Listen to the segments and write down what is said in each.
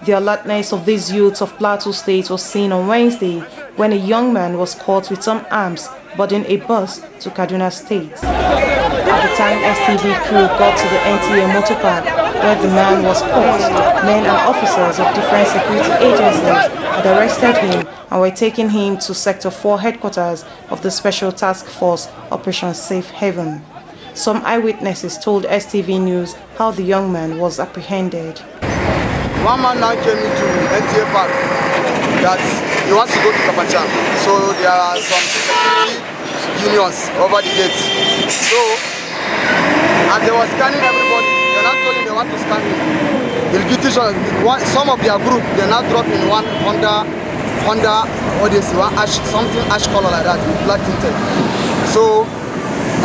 The alertness of these youths of Plateau State was seen on Wednesday when a young man was caught with some arms boarding a bus to Kaduna State. At the time STV crew got to the NTA motor park where the man was caught, men and officers of different security agencies had arrested him and were taking him to Sector 4 headquarters of the Special Task Force Operation Safe Haven. Some eyewitnesses told STV News how the young man was apprehended. One man now came into NTA Park that he wants to go to Kapacham. So there are some security unions over the gate. So, as they were scanning everybody, they now told him they want to scan him. Some of their group, they now dropped in one Honda, what they see, one something ash color like that, black tinted. So,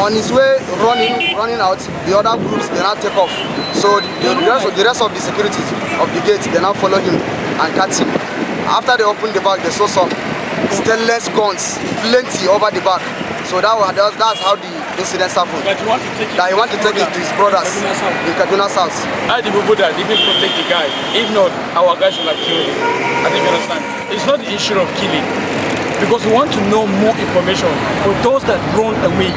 on his way running out, the other groups, they now take off. So the rest of the security of the gate, they now follow him and catch him. After they opened the bag, they saw some stainless guns, plenty over the back. So that's how the incident happened. But he want to take it to his brothers in Kaduna South. I the people that didn't protect the guy. If not, our guys would have killed him. I think you understand. It's not the issue of killing, because we want to know more information for those that run away.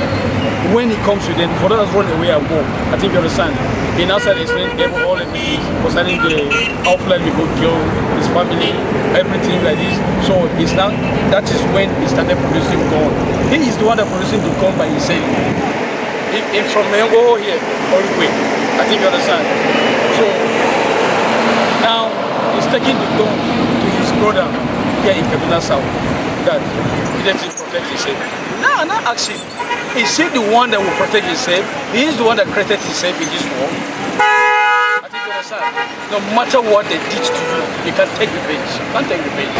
When he comes to them, for those that run away and go, I think you understand. He now started explaining gave all everything concerning the outflight we go kill his family, everything like this. So it's now that is when he started producing gun. He is the one that producing the gun by himself. If from Mengo here all the way, I think you understand. So now he's taking the gun to his brother here in Kaduna South. That he didn't protect himself. Now I'm not asking, is he the one that will protect himself? He is the one that created himself in this world. I think you understand. No matter what they did to you, you can take revenge. You can't take revenge.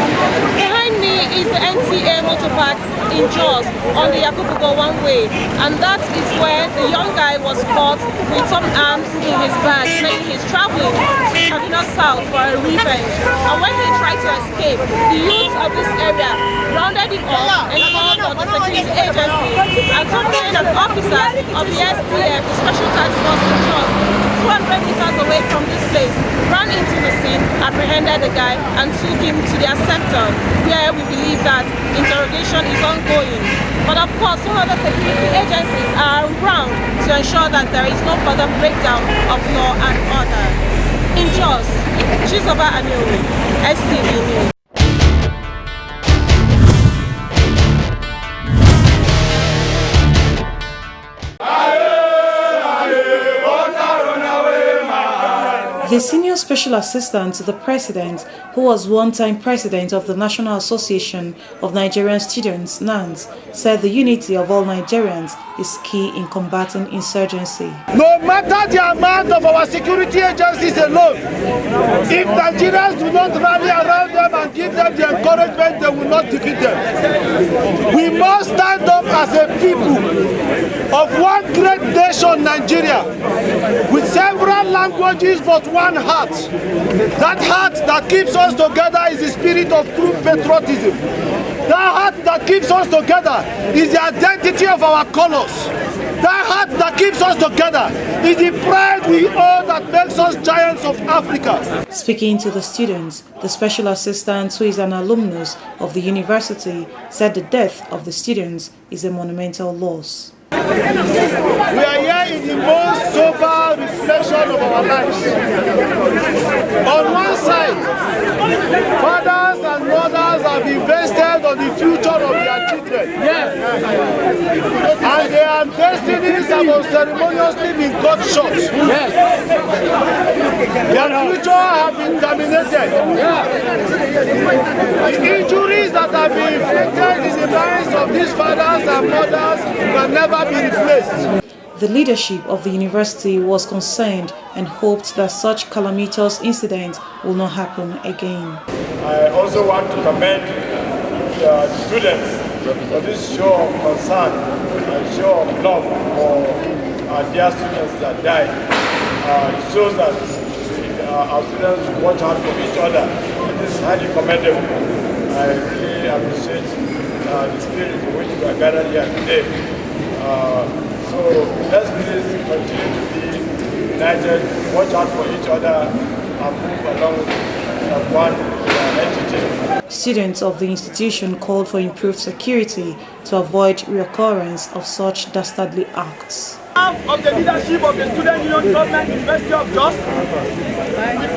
Behind me is the NTA motor park in Jos on the Yakubugo one way, and that is where the young guy was caught with some arms in his bag, saying he's traveling to Kaduna South for a revenge. And when he tried to escape, the youth of this area rounded him up and called on the security agencies and some trained officers of the STF, the Special Task Force in Jos, 200 meters away from this place, ran into the scene, apprehended the guy and took him to their sector, where we believe that interrogation is ongoing. But of course, some other security agencies are around to ensure that there is no further breakdown of law and order. In Jos, Chizoba Anyowe, STV News. The senior special assistant to the president, who was one-time president of the National Association of Nigerian Students, NANS, said the unity of all Nigerians is key in combating insurgency. No matter the amount of our security agencies alone, if Nigerians do not rally around them and give them the encouragement, they will not defeat them. We must stand up as a people of one great nation, Nigeria, with several languages but one heart. That heart that keeps us together is the spirit of true patriotism. That heart that keeps us together is the identity of our colors. That heart that keeps us together is the pride we owe that makes us giants of Africa. Speaking to the students, the special assistant, who is an alumnus of the university, said the death of the students is a monumental loss. We are here in the most sober reflection of our lives. On one side, fathers and mothers have invested on the future of their children. Yes. And their destinies have unceremoniously been cut short. Yes. Their future have been terminated. Yes. The injuries that have been inflicted in the lives of these fathers and mothers can never be replaced. The leadership of the university was concerned and hoped that such calamitous incidents will not happen again. I also want to commend the students for this show of concern and show of love for our dear students that died. It shows that our students watch out for each other. This is highly commendable. I really appreciate the spirit in which we are gathered here today. So let's please continue to be united, watch out for each other, and move along as one entity. Students of the institution called for improved security to avoid reoccurrence of such dastardly acts. Of the leadership of the Student Union Government University of Jos, we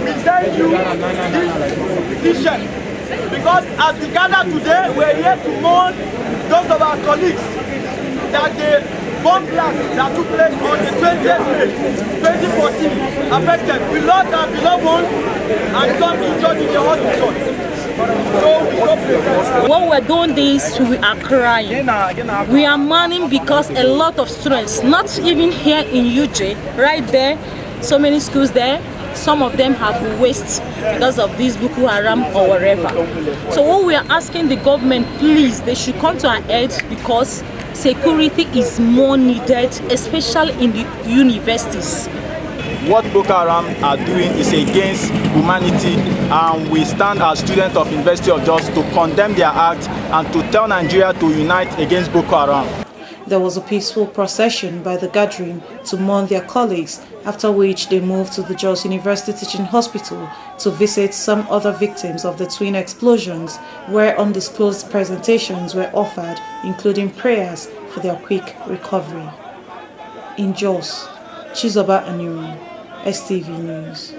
present you this petition because as we gather today, we are here to mourn those of our colleagues that the bomb blast that took place on the 20th May 2014 affected. We lost our beloved ones and some injured in the hospital. When we're doing this, we are crying. We are mourning because a lot of students, not even here in UJ, right there, so many schools there, some of them have waste because of this Boko Haram or whatever. So what we are asking the government, please, they should come to our aid because security is more needed, especially in the universities. What Boko Haram are doing is against humanity, and we stand as students of University of Jos to condemn their act and to tell Nigeria to unite against Boko Haram. There was a peaceful procession by the gathering to mourn their colleagues, after which they moved to the Jos University Teaching Hospital to visit some other victims of the twin explosions, where undisclosed presentations were offered, including prayers for their quick recovery. In Jos, Chizoba Anuri, STV News.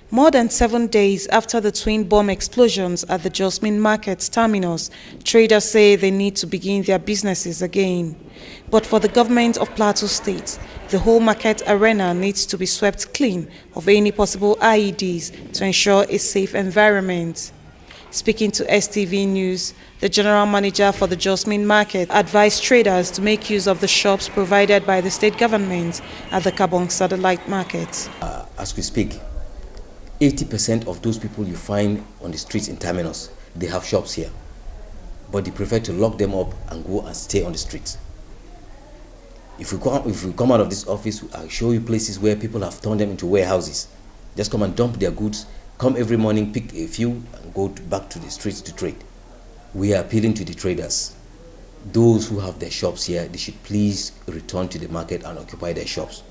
More than 7 days after the twin bomb explosions at the Jos Main Market terminus, traders say they need to begin their businesses again. But for the government of Plateau State, the whole market arena needs to be swept clean of any possible IEDs to ensure a safe environment. Speaking to STV News, the general manager for the Jos Main Market advised traders to make use of the shops provided by the state government at the Kabong Satellite Market. As we speak, 80% of those people you find on the streets in terminus, they have shops here. But they prefer to lock them up and go and stay on the streets. If we come out of this office, I'll show you places where people have turned them into warehouses. Just come and dump their goods, come every morning, pick a few, and go back to the streets to trade. We are appealing to the traders. Those who have their shops here, they should please return to the market and occupy their shops.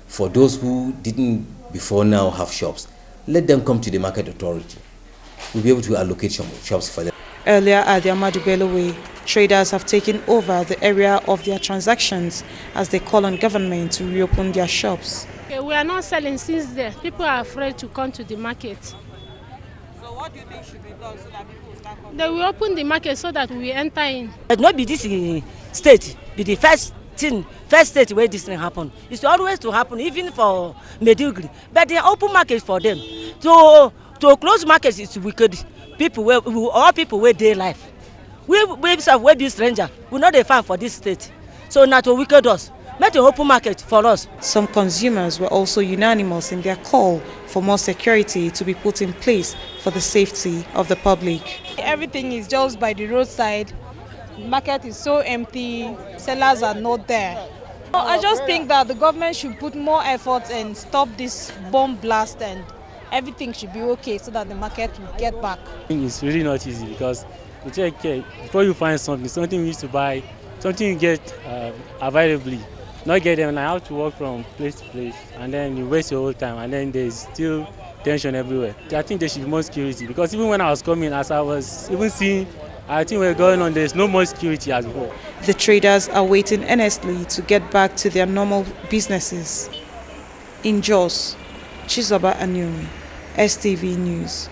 For those who didn't before now have shops, let them come to the market authority. We'll be able to allocate shops for them. Earlier at the Ahmadu Bello Way, traders have taken over the area of their transactions as they call on government to reopen their shops. We are not selling since there. People are afraid to come to the market. So what do you think should be done so that people will start coming? They will open the market so that we enter in. It not be this state, be the first state where this thing happen. It's always to happen, even for Medugri. But the open market for them. To close markets is wicked. All people where they life. We be stranger. We not a fan for this state. So not to wicked us. Make an open market for us. Some consumers were also unanimous in their call for more security to be put in place for the safety of the public. Everything is just by the roadside. The market is so empty, sellers are not there. I just think that the government should put more effort and stop this bomb blast, and everything should be okay so that the market will get back. It's really not easy because you take care before you find something you used to buy, something you get availably. Not get them, and I have to walk from place to place, and then you waste your whole time, and then there's still tension everywhere. I think there should be more security because even when I was coming, as I was even seeing, I think we're going on, there's no more security as before. The traders are waiting earnestly to get back to their normal businesses. In Jos, Chizoba Anuri, STV News.